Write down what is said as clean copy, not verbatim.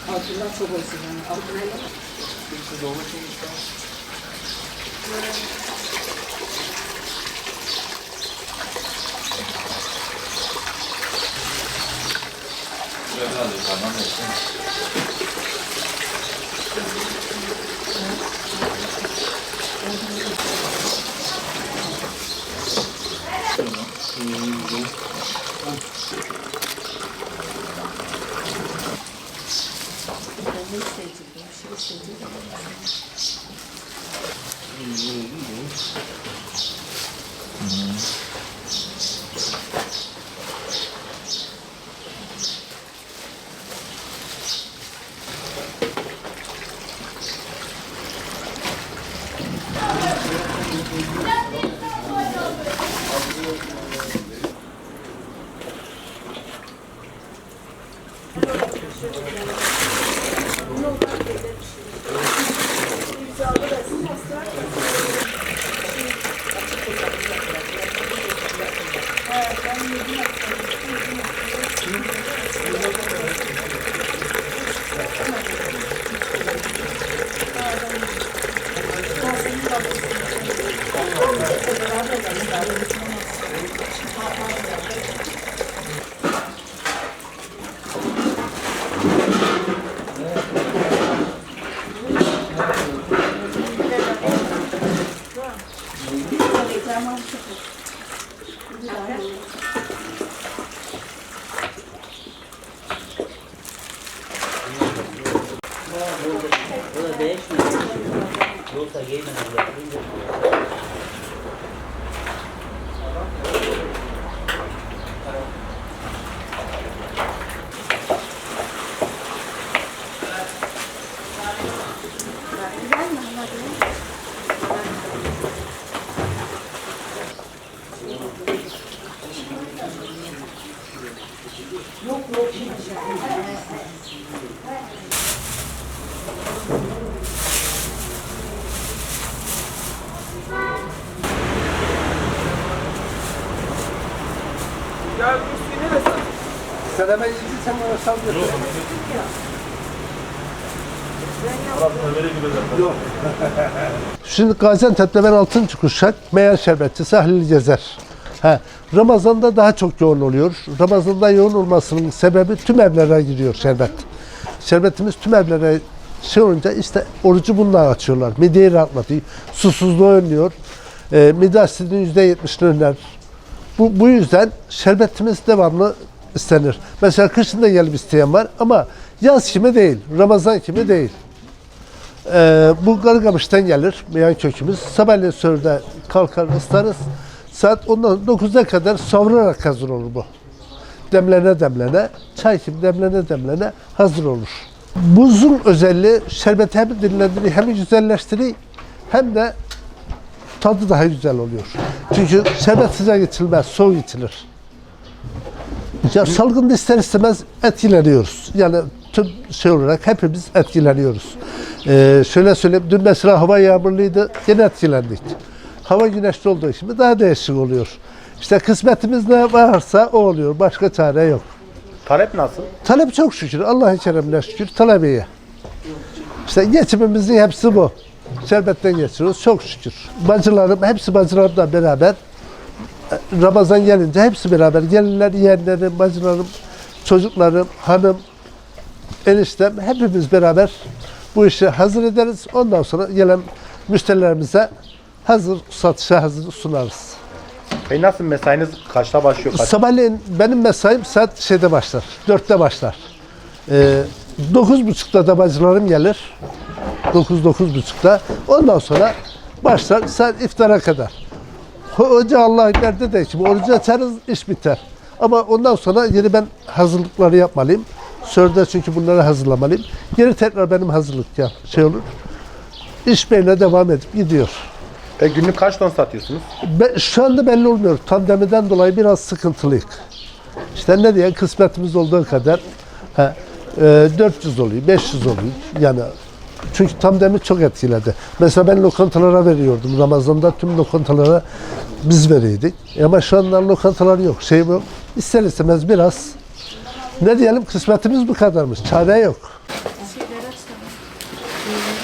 Altından çok olsun yani. Altına yok. Yoksa giymeden Ya üstü neresi? Seleme yedi sen bana sallıyorsun. Yok. Şimdi Gaziantep'te ben Altınkuşak, meyan şerbetçisi Halil Gezer. Ramazan'da daha çok yoğun oluyor. Ramazan'da yoğun olmasının sebebi tüm evlere giriyor şerbet. Şerbetimiz tüm evlere olunca işte orucu bununla açıyorlar. Mideyi rahatlatıyor, susuzluğu önlüyor. Mide asidinin %70'ini önler. Bu yüzden şerbetimiz devamlı istenir. Mesela kışın da gelip isteyen var ama yaz kimi değil, Ramazan kimi değil. Bu Gargamış'tan gelir meyan kökümüz. Sabahleyin sörde kalkar ıslarız. Saat 9'a kadar savurarak hazır olur bu. Demlene demlene, çay gibi demlene demlene hazır olur. Buzun özelliği şerbeti hem dinlendiriyor, hem güzelleştiriyor, hem de tadı daha güzel oluyor. Çünkü şerbet sıcak içilmez, soğuk içilir. Ya salgında ister istemez etkileniyoruz. Yani tüm olarak hepimiz etkileniyoruz. Şöyle söyleyeyim, dün mesela hava yağmurluydu, yine etkilendik. Hava güneşli olduğu için daha değişik oluyor. İşte kısmetimiz ne varsa o oluyor, başka çare yok. Talep nasıl? Talep çok şükür, Allah'ın keremine şükür talep iyi. İşte geçimimizin hepsi bu. Şerbetten geçiriyoruz çok şükür. Bacılarım, hepsi bacılarımla beraber Ramazan gelince hepsi beraber gelinler, yeğenlerim, bacılarım, çocuklarım, hanım, eniştem hepimiz beraber bu işi hazır ederiz. Ondan sonra gelen müşterilerimize hazır satışa hazır sunarız. Peki nasıl mesainiz kaçta başlıyor? Sabahleyin benim mesaim saat 4'te başlar. 9.30'da da bacılarım gelir. 9-9.30'da. Ondan sonra başlar saat iftara kadar. Hoca Allah nerede de şimdi orucu açarız, iş biter. Ama ondan sonra yine ben hazırlıkları yapmalıyım. Sörde çünkü bunları hazırlamalıyım. Geri tekrar benim hazırlık olur. İş böyle devam edip gidiyor. Günlük kaç ton satıyorsunuz? Şu anda belli olmuyor. Pandemiden dolayı biraz sıkıntılıyız. İşte ne diye kısmetimiz olduğu kadar 400 oluyor, 500 oluyor. Yani çünkü pandemi çok etkiledi. Mesela ben lokantalara veriyordum. Ramazan'da tüm lokantalara biz veriyorduk. Ama şu anda lokantalar yok. İster istemez biraz ne diyelim kısmetimiz bu kadarmış. Çare yok. Şeyler açsana.